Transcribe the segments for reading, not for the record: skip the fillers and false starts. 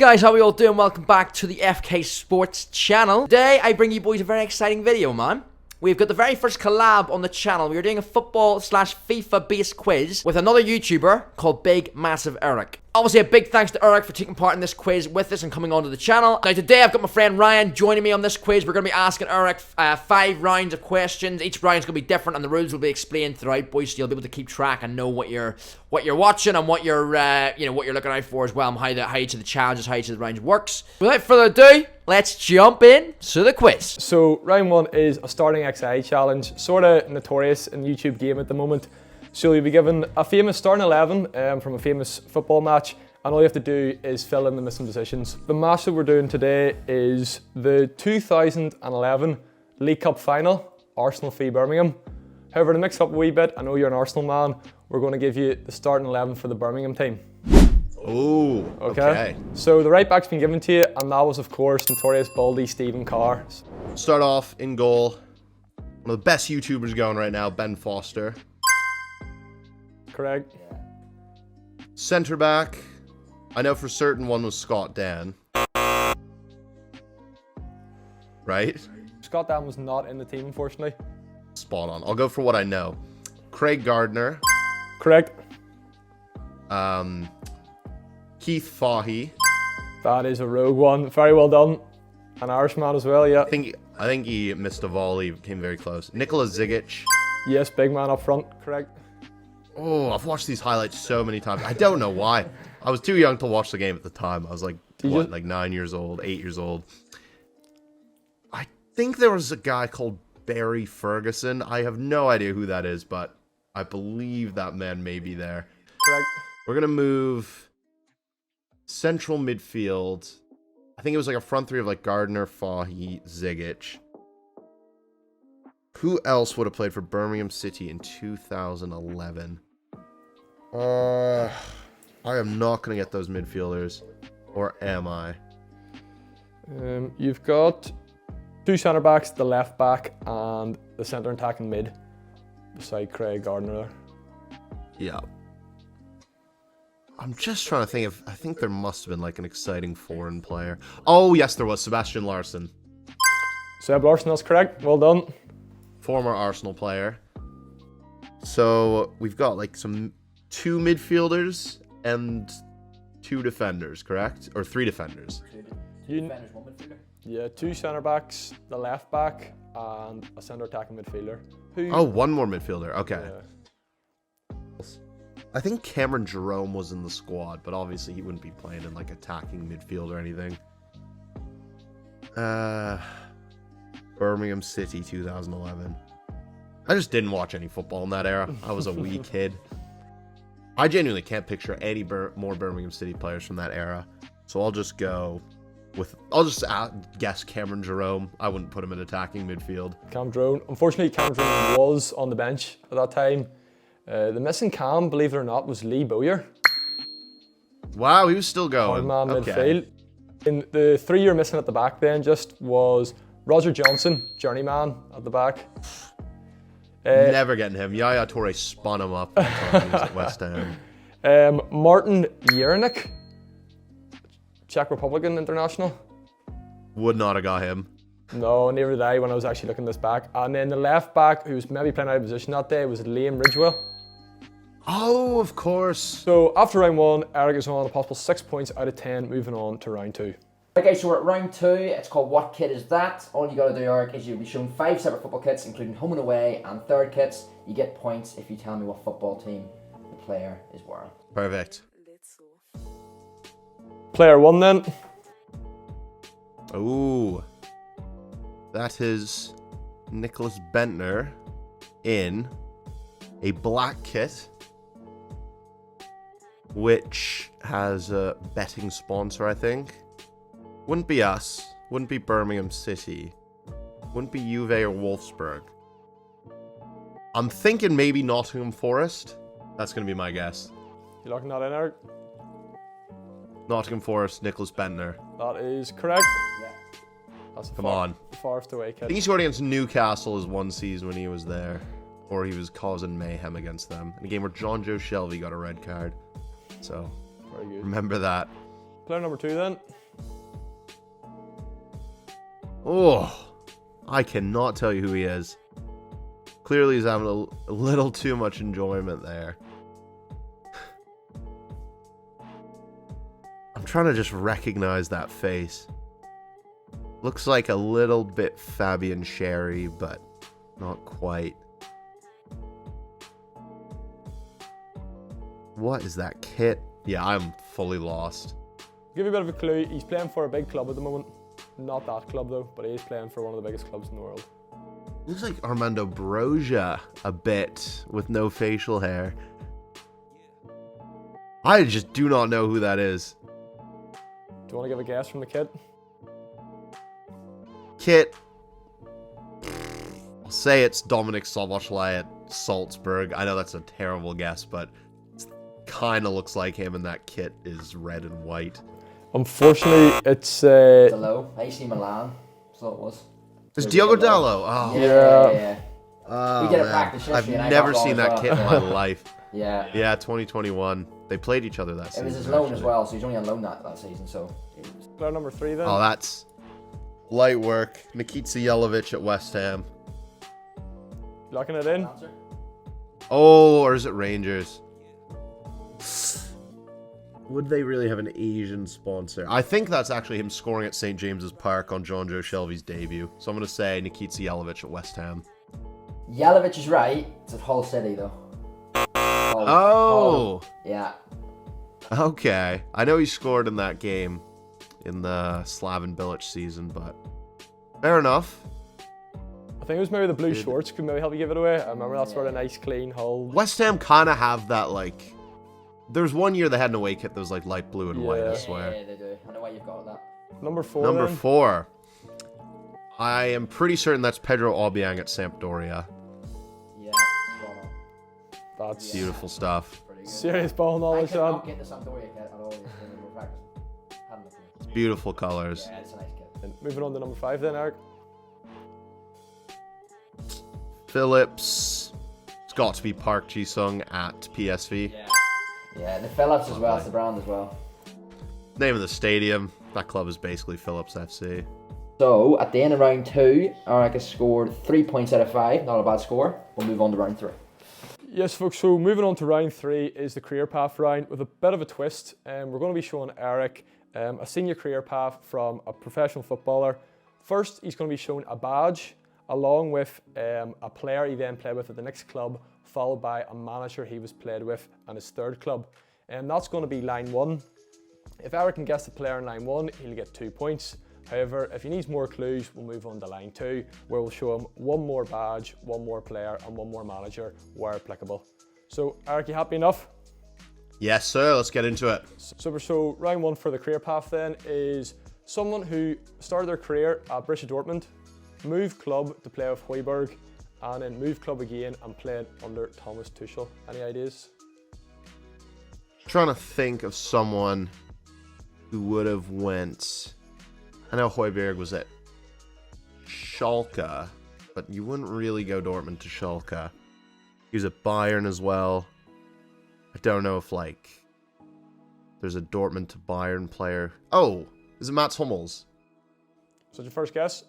guys, how are we all doing? Welcome back to the FK Sports channel. Today I bring you boys a very exciting video, man. We've got the very first collab on the channel. We are doing a football/FIFA based quiz with another YouTuber called Big Massive Eric. Obviously, a big thanks to Eric for taking part in this quiz with us and coming onto the channel. Now, today I've got my friend Ryan joining me on this quiz. We're going to be asking Eric 5 rounds of questions. Each round's going to be different, and the rules will be explained throughout, boys, so you'll be able to keep track and know what you're watching and what you're what you're looking out for as well, and how each of the challenges, how each of the rounds works. Without further ado, let's jump in to the quiz. So round 1 is a starting XI challenge, sort of notorious in YouTube game at the moment. So you'll be given a famous starting 11 from a famous football match, and all you have to do is fill in the missing positions. The match that we're doing today is the 2011 League Cup final, Arsenal v Birmingham. However, to mix it up a wee bit, I know you're an Arsenal man, we're going to give you the starting 11 for the Birmingham team. Oh, okay. So the right back's been given to you, and that was, of course, notorious Baldy Stephen Carr. Start off in goal. One of the best YouTubers going right now, Ben Foster. Correct. Centre back. I know for certain one was Scott Dan. Right? Scott Dan was not in the team, unfortunately. Spot on. I'll go for what I know. Craig Gardner. Correct. Keith Fahey. That is a rogue one. Very well done. An Irishman as well, yeah. I think he missed a volley, came very close. Nikola Zigic. Yes, big man up front, correct. Oh, I've watched these highlights so many times. I don't know why. I was too young to watch the game at the time. I was like, like 9 years old, 8 years old. I think there was a guy called Barry Ferguson. I have no idea who that is, but I believe that man may be there. Correct. We're going to move central midfield. I think it was like a front three of like Gardner, Fahey, Zigic. Who else would have played for Birmingham City in 2011? I am not going to get those midfielders. Or am I? You've got 2 centre backs, the left back, and the centre attacking mid, beside Craig Gardner there. Yeah. I'm just trying to think of... I think there must have been like an exciting foreign player. Oh, yes, there was. Sebastian Larsson. Seb Larsson, that's correct. Well done. Former Arsenal player. So we've got like 2 midfielders and 2 defenders, correct? Or 3 defenders. 2 defenders, 1 midfielder. Yeah, 2 centre backs, the left back, and a centre attacking midfielder. Oh, 1 more midfielder. Okay. Yeah. I think Cameron Jerome was in the squad, but obviously he wouldn't be playing in like attacking midfield or anything. Birmingham City 2011. I just didn't watch any football in that era. I was a wee kid. I genuinely can't picture any more Birmingham City players from that era. So I'll just go with... I'll just guess Cameron Jerome. I wouldn't put him in attacking midfield. Cam Drone. Unfortunately, Cam Drone was on the bench at that time. The missing Cam, believe it or not, was Lee Bowyer. Wow, he was still going. Hardman midfield. In the 3 you're missing at the back then just was Roger Johnson, journeyman at the back. Never getting him. Yaya Toure spun him up when he was at West Ham. Martin Jernik, Czech Republican international. Would not have got him. No, neither did I when I was actually looking this back. And then the left back, who was maybe playing out of position that day, was Liam Ridgewell. Oh, of course. So after round 1, Eric is on a possible 6 points out of 10, moving on to round 2. Okay, so we're at round 2. It's called What Kit Is That? All you gotta do, Eric, is you'll be shown 5 separate football kits, including home and away and third kits. You get points if you tell me what football team the player is wearing. Perfect. Player 1 then. Ooh. That is Nicholas Bentner in a black kit, which has a betting sponsor, I think. Wouldn't be us. Wouldn't be Birmingham City. Wouldn't be Juve or Wolfsburg. I'm thinking maybe Nottingham Forest. That's going to be my guess. You locking that in, Eric? Nottingham Forest, Nicholas Bentner. That is correct. Yeah. That's Come on. Forest away kit. I think he scored against Newcastle as one season when he was there. Or he was causing mayhem against them. In a game where John Joe Shelby got a red card. So, Very good. remember that. Player number 2 then. Oh, I cannot tell you who he is. Clearly he's having a little too much enjoyment there. I'm trying to just recognize that face. Looks like a little bit Fabian Sherry, but not quite. What is that kit? Yeah, I'm fully lost. Give you a bit of a clue. He's playing for a big club at the moment. Not that club though, but he is playing for one of the biggest clubs in the world. Looks like Armando Broja a bit with no facial hair. I just do not know who that is. Do you want to give a guess from the kid? Kit. I'll say it's Dominic Soboslai at Salzburg. I know that's a terrible guess, but it kind of looks like him, and that kit is red and white. Unfortunately, it's Hello, AC Milan. So it was. It's Diogo Dallo. Oh, Yeah. oh, We get a man. practice I've history and I never got seen wrong that as kit in well. my life. Yeah. Yeah, 2021. They played each other that It season. was his loan as actually. well, so he's only on loan that season. So. player number 3 then. Oh, that's light work. Nikita Jelavic at West Ham. Locking it in. Oh, or is it Rangers? Would they really have an Asian sponsor? I think that's actually him scoring at St. James's Park on John Joe Shelby's debut. So I'm going to say Nikita Jelavic at West Ham. Jelavic is right. It's at Hull City though. Oh! Yeah. Okay. I know he scored in that game in the Slaven Bilic season, but fair enough. I think it was maybe the blue shorts could maybe help you give it away. I remember that sort of nice, clean Hull. West Ham kind of have that, like... There's one year they had an away kit that was like light blue and white, I swear. Yeah, they do. I know why you've got that. Number 4 Number then. 4. I am pretty certain that's Pedro Obiang at Sampdoria. Yeah. Spot on. That's Beautiful stuff. Pretty good. serious ball I knowledge, could not Sean. get the Sampdoria kit at all when we were practicing. Hadn't a clue. Beautiful colors. Yeah, it's a nice kit. And moving on to number 5 then, Eric. Phillips. It's got to be Park Ji-sung at PSV. Yeah. Yeah, the Phillips as well. It's the brand as well. Name of the stadium. That club is basically Phillips FC. So, at the end of round 2, Arak has scored 3 points out of 5. Not a bad score. We'll move on to round 3. Yes, folks, so moving on to round 3 is the career path round with a bit of a twist. We're going to be showing Eric a senior career path from a professional footballer. First, he's going to be shown a badge along with a player he then played with at the next club, followed by a manager he was played with and his third club. And that's going to be line 1. If Eric can guess the player in line 1, he'll get 2 points. However, if he needs more clues, we'll move on to line 2, where we'll show him one more badge, one more player, and one more manager, where applicable. So, Eric, you happy enough? Yes, sir. Let's get into it. So round 1 for the career path then is someone who started their career at Borussia Dortmund, moved club to play with Heuberg, and then moved club again and played under Thomas Tuchel. Any ideas? Trying to think of someone who would have went... I know Heuberg was at Schalke, but you wouldn't really go Dortmund to Schalke. He was at Bayern as well. I don't know if, like, there's a Dortmund to Bayern player. Oh, is it Mats Hummels? So your first guess?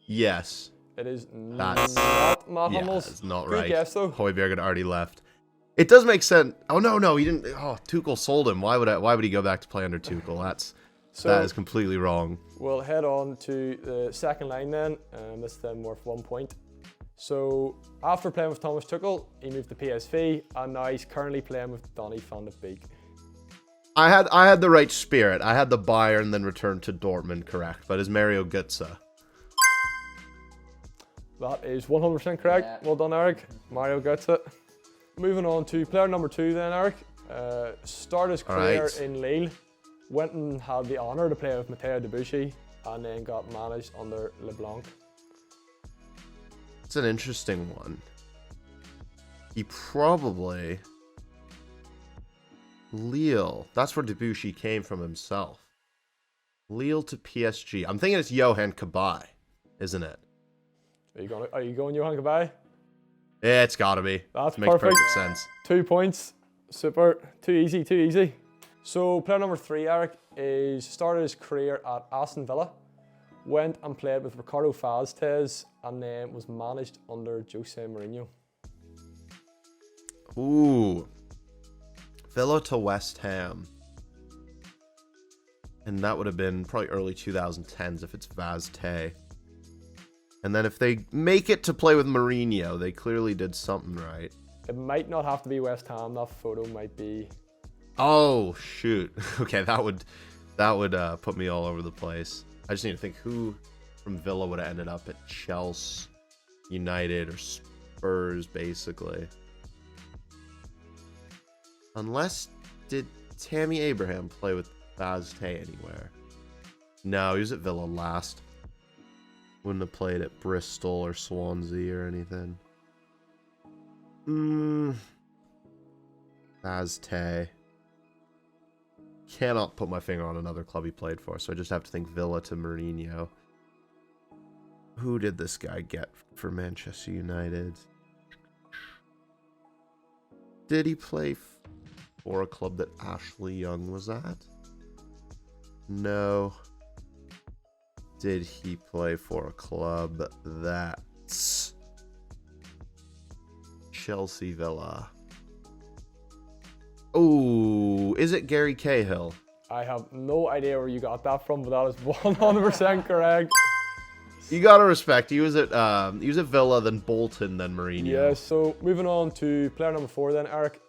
Yes. It is That's... not Matt Yeah, Hummels. it's not Good right. guess though. Heuberg had already left. It does make sense. Oh, no, he didn't. Oh, Tuchel sold him. Why would he go back to play under Tuchel? That is completely wrong. We'll head on to the second line then, and this is then worth 1 point. So after playing with Thomas Tuchel, he moved to PSV, and now he's currently playing with Donny van de Beek. I had the right spirit. I had the Bayern, then returned to Dortmund, correct. But it's Mario Götze. That is 100% correct. Yeah. Well done, Eric. Mario Götze. Moving on to player number 2 then, Eric. Started his career Alright. in Lille, went and had the honour to play with Matteo Debuchy, and then got managed under LeBlanc. It's an interesting one. He probably... Lille. That's where Debuchy came from himself. Lille to PSG. I'm thinking it's Johan Kabay, isn't it? Are you going Johan Kabay? Yeah, it's gotta be. That's Makes perfect. sense. 2 points. Super. Too easy. So player number 3, Eric, is started his career at Aston Villa, went and played with Ricardo Faztez, and then was managed under Jose Mourinho. Ooh. Villa to West Ham. And that would have been probably early 2010s if it's Vazte. And then if they make it to play with Mourinho, they clearly did something right. It might not have to be West Ham. That photo might be... Oh, shoot. Okay, that would put me all over the place. I just need to think who from Villa would have ended up at Chelsea, United, or Spurs, basically. Unless, did Tammy Abraham play with Vazte anywhere? No, he was at Villa last. Wouldn't have played at Bristol or Swansea or anything. Vazte. Cannot put my finger on another club he played for, so I just have to think Villa to Mourinho. Who did this guy get for Manchester United? Did he play for a club that Ashley Young was at? No. Did he play for a club that's Chelsea Villa? Oh, is it Gary Cahill? I have no idea where you got that from, but that is 100% correct. You gotta respect. He was at Villa, then Bolton, then Mourinho. Yeah. So moving on to player number 4, then Eric.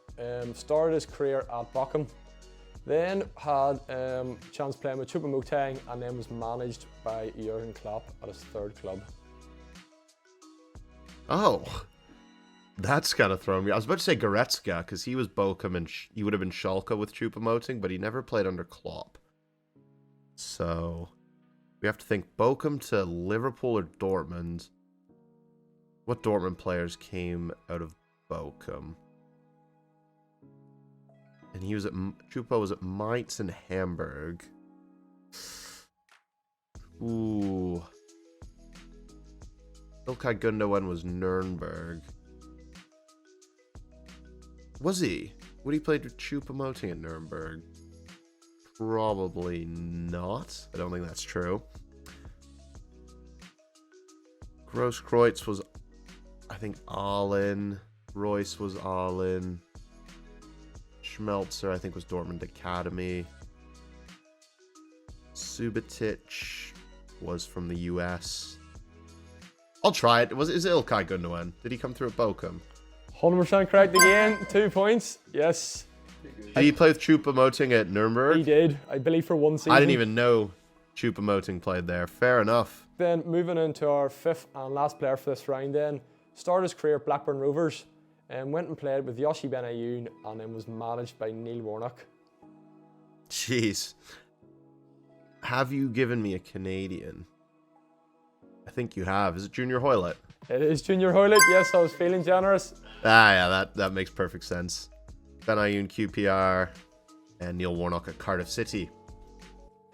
Started his career at Bochum, then had chance playing with Choupo-Moting, and then was managed by Jurgen Klopp at his 3rd club. Oh, that's kind of thrown me. I was about to say Goretzka because he was Bochum and he would have been Schalke with Choupo-Moting, but he never played under Klopp. So we have to think Bochum to Liverpool or Dortmund. What Dortmund players came out of Bochum? And he was at Choupo was at Mainz and Hamburg. Ooh. Ilkay Gundogan was Nuremberg. Was he? Would he played with Choupo-Moting at Nuremberg? Probably not. I don't think that's true. Grosskreutz was, I think, all-in. Royce was all-in. Schmelzer, I think, was Dortmund Academy. Subotic was from the US. I'll try it. Is it Ilkay Gundogan? Did he come through at Bochum? 100% correct again. 2 points. Yes. Did he play with Choupo-Moting at Nuremberg? He did. I believe for 1 season. I didn't even know Choupo-Moting played there. Fair enough. Then moving into our 5th and last player for this round then. Started his career at Blackburn Rovers and went and played with Yoshi Benayoun and then was managed by Neil Warnock. Jeez. Have you given me a Canadian? I think you have. Is it Junior Hoylett? It is Junior Hoylett. Yes, I was feeling generous. Yeah, that makes perfect sense. Benayoun QPR and Neil Warnock at Cardiff City.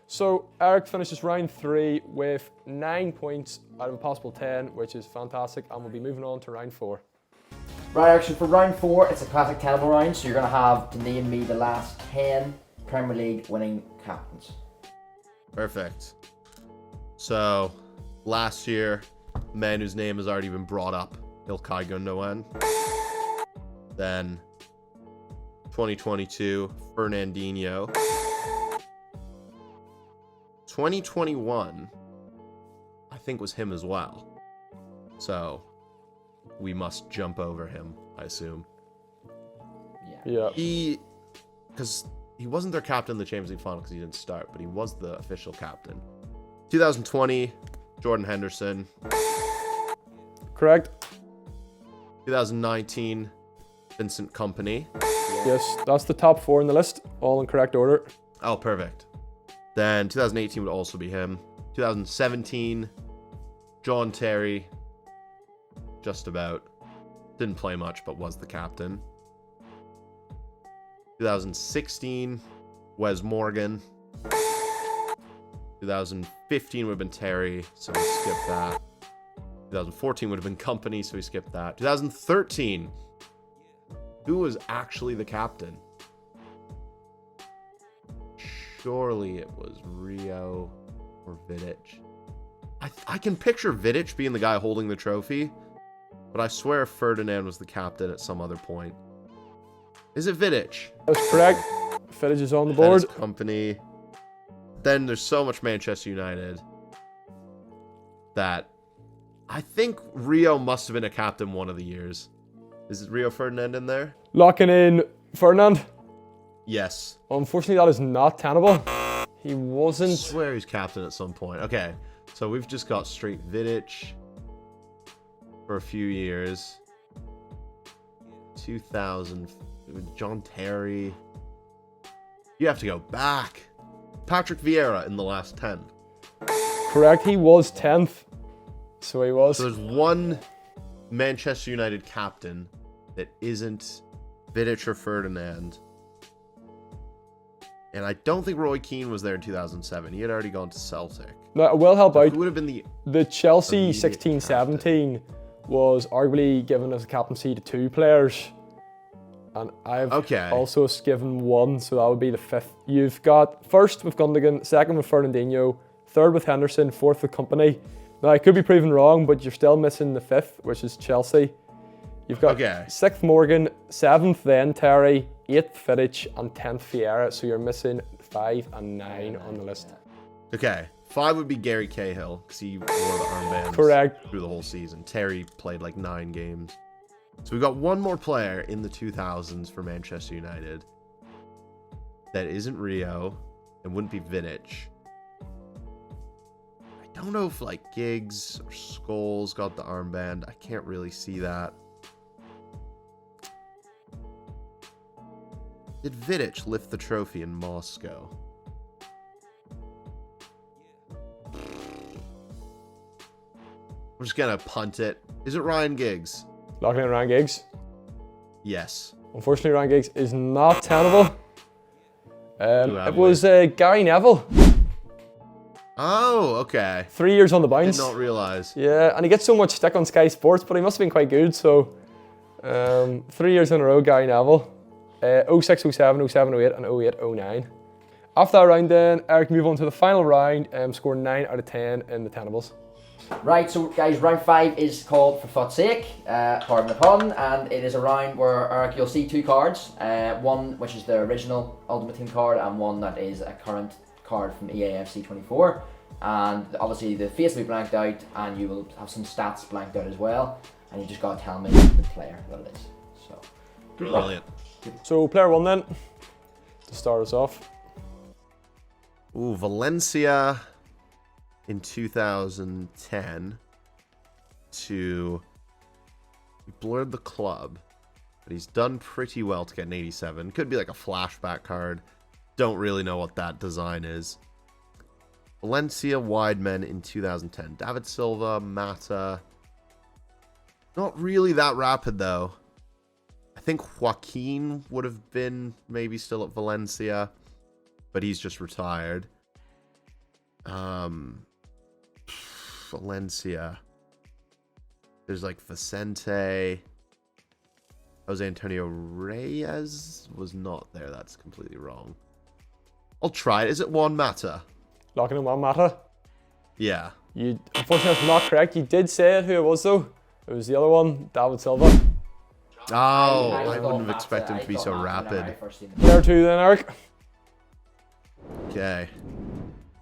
So Eric finishes round 3 with 9 points out of a possible 10, which is fantastic, and we'll be moving on to round 4. Right, actually, for round 4, it's a classic Tenable round, so you're going to have to name me the last 10 Premier League winning captains. Perfect. So, last year, man whose name has already been brought up, Ilkay Gundogan. Then, 2022, Fernandinho. 2021, I think, was him as well. So, we must jump over him, I assume. Yeah. Because he wasn't their captain in the Champions League final because he didn't start, but he was the official captain. 2020, Jordan Henderson. Correct. 2019, Vincent Kompany. Yes, that's the top 4 in the list, all in correct order. Oh, perfect. Then 2018 would also be him. 2017, John Terry. Just about. Didn't play much, but was the captain. 2016, Wes Morgan. 2015 would have been Terry, so we skipped that. 2014 would have been Kompany, so we skipped that. 2013, who was actually the captain? surely it was Rio or Vidic. I can picture Vidic being the guy holding the trophy, but I swear Ferdinand was the captain at some other point. Is it Vidic? That's correct. Vidic is on the That board. is Company. Then there's so much Manchester United that I think Rio must have been a captain one of the years. Is it Rio Ferdinand in there? Locking in Ferdinand. Yes. Unfortunately, that is not Tenable. He I wasn't. swear he's captain at some point. Okay, so we've just got straight Vidic for a few years. 2000, John Terry. You have to go back. Patrick Vieira in the last 10. Correct, he was 10th. So he was. So there's one Manchester United captain that isn't Vidic or Ferdinand. And I don't think Roy Keane was there in 2007. He had already gone to Celtic. Now, it will help out. Who would have been The Chelsea immediate 16-17 was arguably given as a captaincy to 2 players. And I've also given 1, so that would be the 5th. You've got first with Gundogan, 2nd with Fernandinho, 3rd with Henderson, 4th with Company. Now, I could be proven wrong, but you're still missing the 5th, which is Chelsea. You've got 6th Morgan, 7th then Terry, 8th Vidic, and 10th Vieira. So you're missing 5 and 9 on the list. Okay, 5 would be Gary Cahill because he wore the armbands Correct. through the whole season. Terry played like 9 games. So we've got one more player in the 2000s for Manchester United that isn't Rio and wouldn't be Vidic. I don't know if like Giggs or Scholes got the armband. I can't really see that. Did Vidic lift the trophy in Moscow? I'm just gonna punt it. Is it Ryan Giggs? Locking in Ryan Giggs. Yes. Unfortunately, Ryan Giggs is not Tenable. It was Gary Neville. Oh, okay. 3 years on the bounce. Did not realize. Yeah, and he gets so much stick on Sky Sports, but he must have been quite good. So, 3 years in a row, Gary Neville. 06, 07, 07, 08, and 08, 09. After that round then, Eric, move on to the final round, scored 9 out of 10 in the Tenables. Right, so guys, round 5 is called For FUT Sake, pardon the pun, and it is a round where, Eric, you'll see 2 cards, one which is the original Ultimate Team card and one that is a current card from EAFC 24, and obviously the face will be blanked out and you will have some stats blanked out as well, and you just got to tell me the player that it is. So, Brilliant. So player 1 then, to start us off. Ooh, Valencia in 2010 to... He blurred the club, but he's done pretty well to get an 87. Could be like a flashback card. Don't really know what that design is. Valencia wide men in 2010. David Silva, Mata. Not really that rapid though. I think Joaquin would have been maybe still at Valencia, but he's just retired. Valencia. There's like Vicente. Jose Antonio Reyes was not there. That's completely wrong. I'll try it. Is it Juan Mata? Locking in Juan Mata. Yeah. You, unfortunately, that's not correct. You did say it, who it was though. It was the other one, David Silva. Oh, I wouldn't have expected him to be so rapid. Player 2 then, Eric. Okay.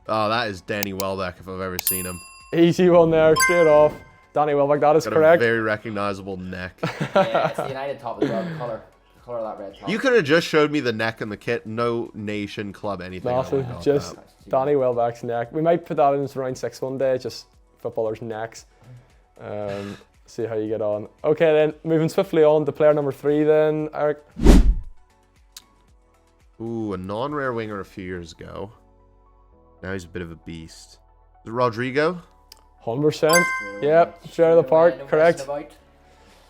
Oh, that is Danny Welbeck if I've ever seen him. Easy one there, straight off. Danny Welbeck, that is Got correct. a very recognizable neck. yeah, it's the United top as well, the colour of that red top. You could have just showed me the neck and the kit. No nation, club, anything. Nothing, just Danny Welbeck's neck. We might put that in as round 6 one day, just footballers' necks. See how you get on. Okay then, moving swiftly on to player number 3 then, Eric. Ooh, a non-rare winger a few years ago. Now he's a bit of a beast. Is it Rodrigo? 100%. Yep, straight out of the park, correct.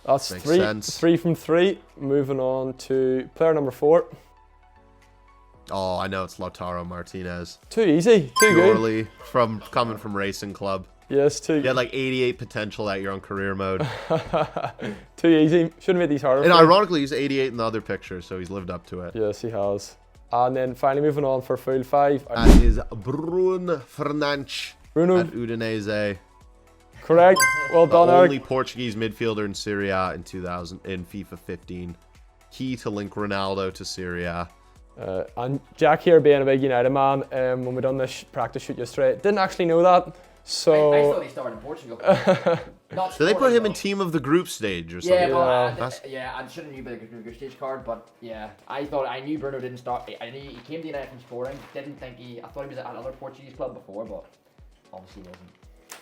That's Makes 3 sense. 3 from 3. Moving on to player number 4. Oh, I know it's Lautaro Martinez. Too easy, too good. Purely coming from Racing Club. Yes, too. You had like 88 potential that year on career mode. Too easy. Shouldn't make these harder. And ironically, he's 88 in the other picture, so he's lived up to it. Yes, he has. And then finally moving on for full 5. That is Bruno Fernandes Bruno, at Udinese. correct. Well The done, only Eric. Portuguese midfielder in Serie A in FIFA 15. Key to link Ronaldo to Serie A. And Jack here being a big United man, when we done this practice shoot yesterday, didn't actually know that. So I thought he started in Portugal. Not So they put scoring, him in though. team of the group stage or something. Yeah, well, That's- I should have knew about the group stage card, but yeah, I knew Bruno didn't start. I knew he came to United from scoring. Didn't think I thought he was at another Portuguese club before, but obviously he wasn't.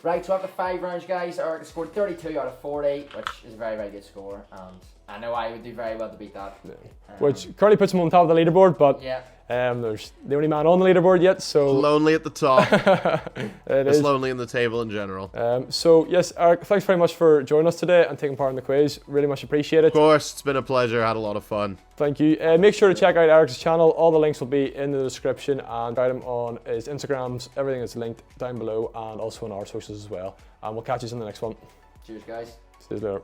Right, so after 5 rounds, guys, Eric scored 32 out of 40, which is a very, very good score, and I know I would do very well to beat that. which currently puts him on top of the leaderboard, but Yeah. there's the only man on the leaderboard yet, so Lonely at the top. it It's is. lonely in the table in general. So yes, Eric, thanks very much for joining us today and taking part in the quiz. Really much appreciate it. Of course, it's been a pleasure. Had a lot of fun. Thank you. Make sure to check out Eric's channel. All the links will be in the description, and find him on his Instagrams. Everything is linked down below, and also on our socials as well. And we'll catch you in the next one. Cheers, guys. See you later.